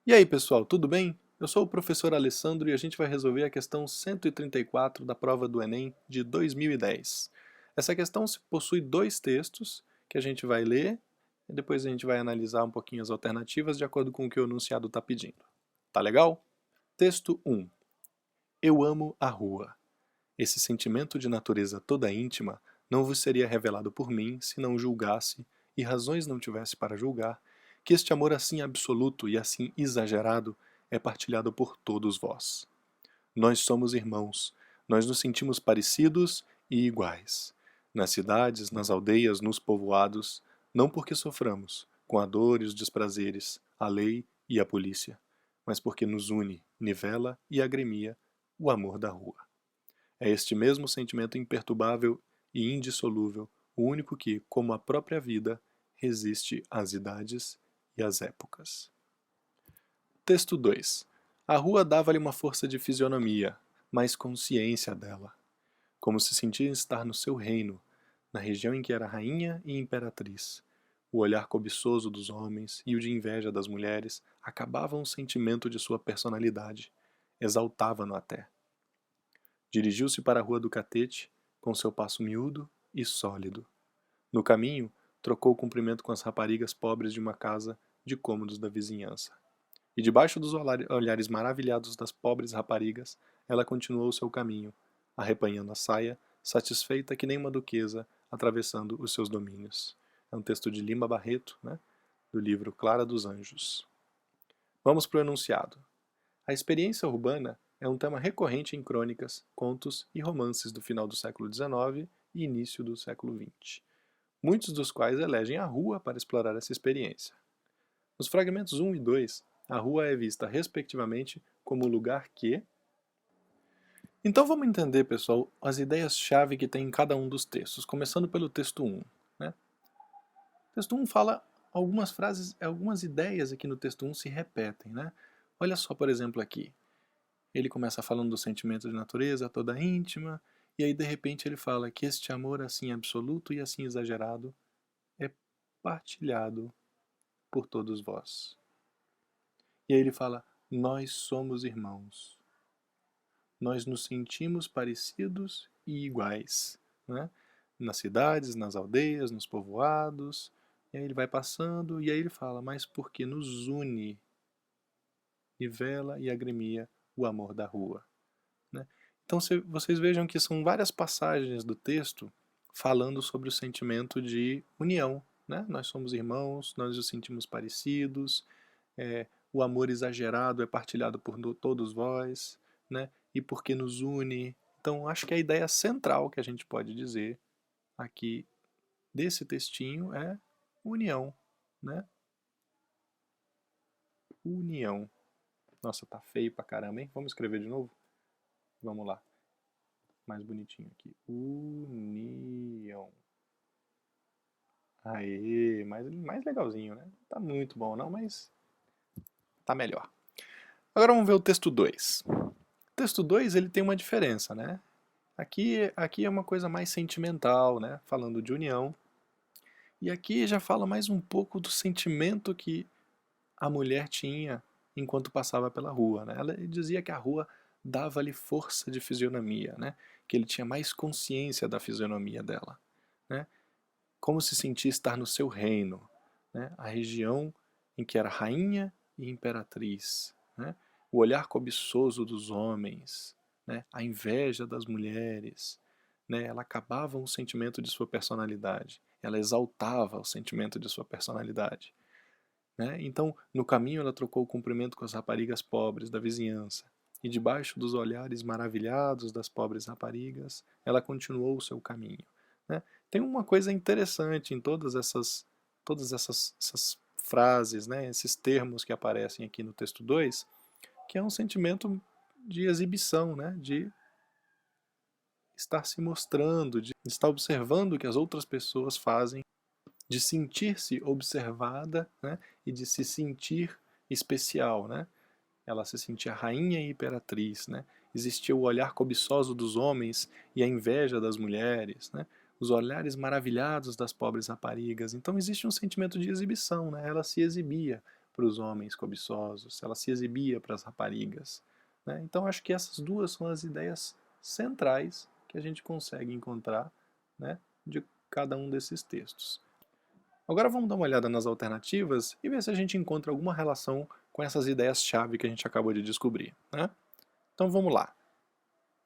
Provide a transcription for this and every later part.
E aí, pessoal, tudo bem? Eu sou o professor Alessandro e a gente vai resolver a questão 134 da prova do Enem de 2010. Essa questão possui dois textos que a gente vai ler e depois a gente vai analisar um pouquinho as alternativas de acordo com o que o enunciado está pedindo. Tá legal? Texto 1. Eu amo a rua. Esse sentimento de natureza toda íntima não vos seria revelado por mim se não julgasse, e razões não tivesse para julgar, que este amor assim absoluto e assim exagerado é partilhado por todos vós. Nós somos irmãos, nós nos sentimos parecidos e iguais. Nas cidades, nas aldeias, nos povoados, não porque soframos, com a dor e os desprazeres, a lei e a polícia, mas porque nos une, nivela e agremia o amor da rua. É este mesmo sentimento imperturbável e indissolúvel, o único que, como a própria vida, resiste às idades e às épocas. Texto 2. A rua dava-lhe uma força de fisionomia, mais consciência dela, como se sentia estar no seu reino, na região em que era rainha e imperatriz. O olhar cobiçoso dos homens e o de inveja das mulheres acabavam o sentimento de sua personalidade, exaltava-no até. Dirigiu-se para a rua do Catete, com seu passo miúdo e sólido. No caminho, trocou o cumprimento com as raparigas pobres de uma casa de cômodos da vizinhança. E debaixo dos olhares maravilhados das pobres raparigas, ela continuou seu caminho, arrepanhando a saia, satisfeita que nem uma duquesa, atravessando os seus domínios. É um texto de Lima Barreto, né, do livro Clara dos Anjos. Vamos para o enunciado. A experiência urbana é um tema recorrente em crônicas, contos e romances do final do século XIX e início do século XX, muitos dos quais elegem a rua para explorar essa experiência. Nos fragmentos 1 e 2, a rua é vista, respectivamente, como o lugar que... Então vamos entender, pessoal, as ideias-chave que tem em cada um dos textos, começando pelo texto 1. Né? O texto 1 fala algumas frases, algumas ideias aqui no texto 1 se repetem. Né? Olha só, por exemplo, aqui. Ele começa falando do sentimento de natureza toda íntima, e aí de repente ele fala que este amor assim absoluto e assim exagerado é partilhado por todos vós. E aí ele fala, nós somos irmãos. Nós nos sentimos parecidos e iguais, né? Nas cidades, nas aldeias, nos povoados. E aí ele vai passando, e aí ele fala, mas porque nos une, nivela e agremia o amor da rua. Né? Então vocês vejam que são várias passagens do texto falando sobre o sentimento de união. Né? Nós somos irmãos, nós nos sentimos parecidos, o amor exagerado é partilhado por todos vós, né? E porque nos une. Então acho que a ideia central que a gente pode dizer aqui desse textinho é união. Né? União. Nossa, tá feio pra caramba, hein? Vamos escrever de novo? Vamos lá. Mais bonitinho aqui. União. Aê, mais legalzinho, né? Tá muito bom não, mas tá melhor. Agora vamos ver o texto 2. O texto 2 ele tem uma diferença, né? Aqui é uma coisa mais sentimental, né? Falando de união. E aqui já fala mais um pouco do sentimento que a mulher tinha enquanto passava pela rua, né? Ela dizia que a rua dava-lhe força de fisionomia, né? Que ele tinha mais consciência da fisionomia dela, né? Como se sentia estar no seu reino, né? A região em que era rainha e imperatriz, né? O olhar cobiçoso dos homens, né? A inveja das mulheres, né? Ela acabava o sentimento de sua personalidade, ela exaltava o sentimento de sua personalidade. Né? Então, no caminho ela trocou o cumprimento com as raparigas pobres da vizinhança, e debaixo dos olhares maravilhados das pobres raparigas, ela continuou o seu caminho. Né? Tem uma coisa interessante em todas essas frases, né? Esses termos que aparecem aqui no texto 2, que é um sentimento de exibição, né? De estar se mostrando, de estar observando o que as outras pessoas fazem, de sentir-se observada, né, e de se sentir especial. Né? Ela se sentia rainha e imperatriz. Né? Existia o olhar cobiçoso dos homens e a inveja das mulheres, né? Os olhares maravilhados das pobres raparigas. Então existe um sentimento de exibição. Né? Ela se exibia para os homens cobiçosos, se ela se exibia para as raparigas, né? Então acho que essas duas são as ideias centrais que a gente consegue encontrar, né, de cada um desses textos. Agora vamos dar uma olhada nas alternativas e ver se a gente encontra alguma relação com essas ideias-chave que a gente acabou de descobrir, né? Então vamos lá.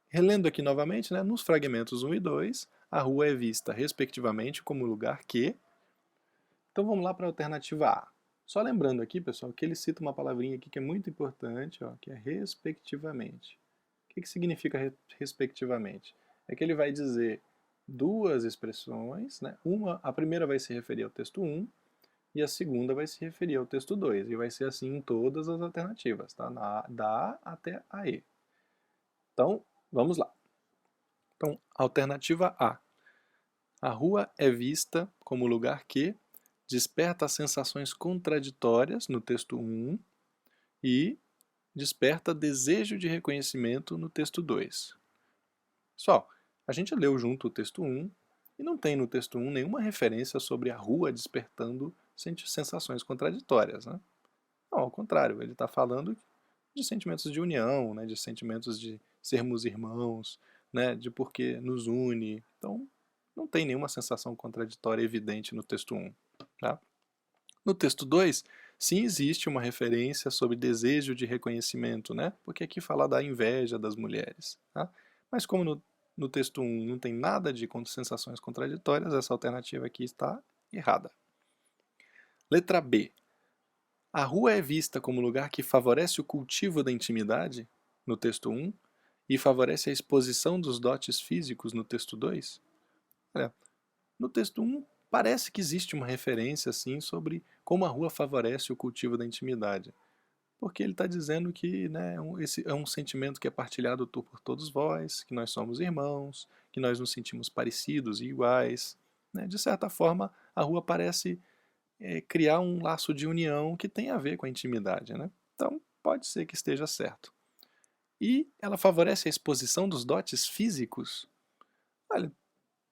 Relendo aqui novamente, né, nos fragmentos 1 e 2, a rua é vista, respectivamente, como lugar que... Então vamos lá para a alternativa A. Só lembrando aqui, pessoal, que ele cita uma palavrinha aqui que é muito importante, ó, que é respectivamente. O que significa respectivamente? É que ele vai dizer duas expressões, né? A primeira vai se referir ao texto 1 e a segunda vai se referir ao texto 2. E vai ser assim em todas as alternativas, tá? Da A até a E. Então, vamos lá. Então, alternativa A. A rua é vista como lugar que desperta sensações contraditórias no texto 1 e desperta desejo de reconhecimento no texto 2. Só, a gente leu junto o texto 1 e não tem no texto 1 nenhuma referência sobre a rua despertando sensações contraditórias, né? Não, ao contrário, ele está falando de sentimentos de união, né, de sentimentos de sermos irmãos, né, de porque nos une. Então, não tem nenhuma sensação contraditória evidente no texto 1. Tá? No texto 2, sim existe uma referência sobre desejo de reconhecimento, né, porque aqui fala da inveja das mulheres. Tá? Mas como no texto 1 não tem nada de sensações contraditórias, essa alternativa aqui está errada. Letra B. A rua é vista como lugar que favorece o cultivo da intimidade, no texto 1, e favorece a exposição dos dotes físicos, no texto 2? Olha, no texto 1 parece que existe uma referência assim sobre como a rua favorece o cultivo da intimidade. Porque ele está dizendo que, né, esse é um sentimento que é partilhado por todos vós, que nós somos irmãos, que nós nos sentimos parecidos e iguais. Né? De certa forma, a rua parece criar um laço de união que tem a ver com a intimidade. Né? Então, pode ser que esteja certo. E ela favorece a exposição dos dotes físicos. Olha,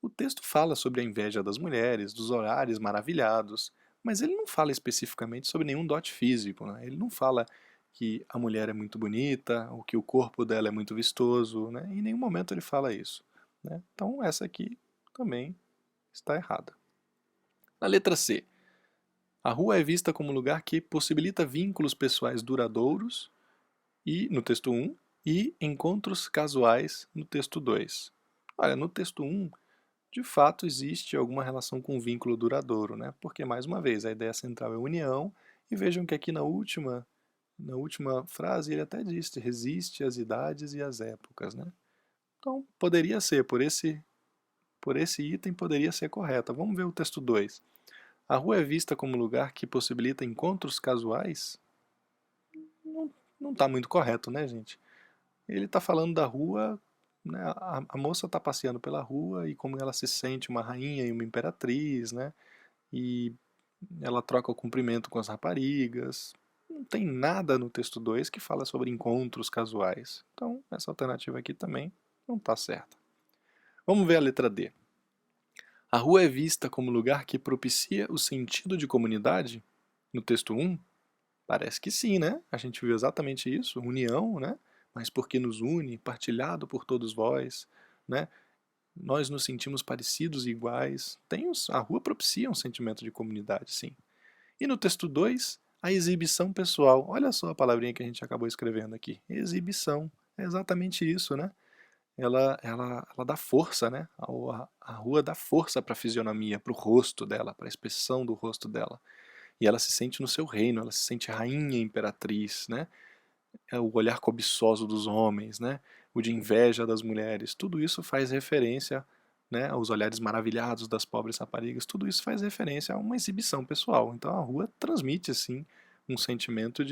o texto fala sobre a inveja das mulheres, dos olhares maravilhados, mas ele não fala especificamente sobre nenhum dote físico. Né? Ele não fala que a mulher é muito bonita, ou que o corpo dela é muito vistoso. Né? Em nenhum momento ele fala isso. Né? Então, essa aqui também está errada. Na letra C. A rua é vista como lugar que possibilita vínculos pessoais duradouros, e no texto 1, e encontros casuais no texto 2. Olha, no texto 1, de fato existe alguma relação com vínculo duradouro, né? Porque, mais uma vez, a ideia central é união, e vejam que aqui na última frase ele até diz, resiste às idades e às épocas, né? Então, poderia ser, por esse item, poderia ser correta. Vamos ver o texto 2. A rua é vista como lugar que possibilita encontros casuais? Não está muito correto, né, gente? Ele está falando da rua, né? A moça está passeando pela rua e como ela se sente uma rainha e uma imperatriz, né? E ela troca o cumprimento com as raparigas. Não tem nada no texto 2 que fala sobre encontros casuais. Então, essa alternativa aqui também não está certa. Vamos ver a letra D. A rua é vista como lugar que propicia o sentido de comunidade? No texto 1, parece que sim, né? A gente viu exatamente isso, união, né? Mas porque nos une, partilhado por todos vós, né? Nós nos sentimos parecidos e iguais. A rua propicia um sentimento de comunidade, sim. E no texto 2, a exibição pessoal. Olha só a palavrinha que a gente acabou escrevendo aqui. Exibição. É exatamente isso, né? Ela dá força, né? A rua dá força para a fisionomia, para o rosto dela, para a expressão do rosto dela. E ela se sente no seu reino, ela se sente rainha imperatriz, né? É o olhar cobiçoso dos homens, né? O de inveja das mulheres. Tudo isso faz referência, né, aos olhares maravilhados das pobres raparigas. Tudo isso faz referência a uma exibição pessoal. Então a rua transmite, sim, um sentido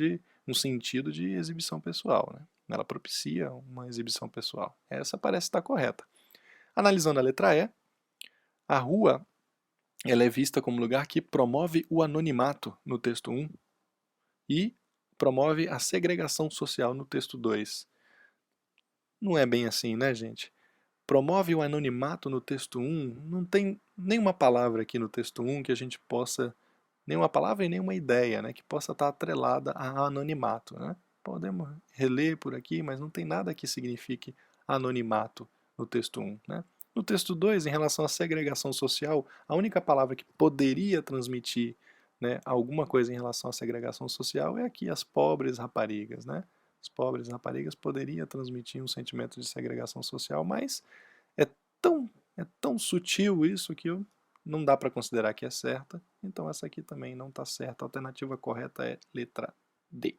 de exibição pessoal, né? Ela propicia uma exibição pessoal. Essa parece estar correta. Analisando a letra E, a rua ela é vista como lugar que promove o anonimato no texto 1 e promove a segregação social no texto 2. Não é bem assim, né, gente? Promove o anonimato no texto 1, não tem nenhuma palavra aqui no texto 1 que a gente possa nenhuma palavra e nenhuma ideia, né, que possa estar atrelada a anonimato, né? Podemos reler por aqui, mas não tem nada que signifique anonimato no texto 1, né? No texto 2, em relação à segregação social, a única palavra que poderia transmitir, né, alguma coisa em relação à segregação social é aqui as pobres raparigas, né? As pobres raparigas poderia transmitir um sentimento de segregação social, mas é tão, é tão sutil isso que não dá para considerar que é certa, então essa aqui também não está certa. A alternativa correta é letra D.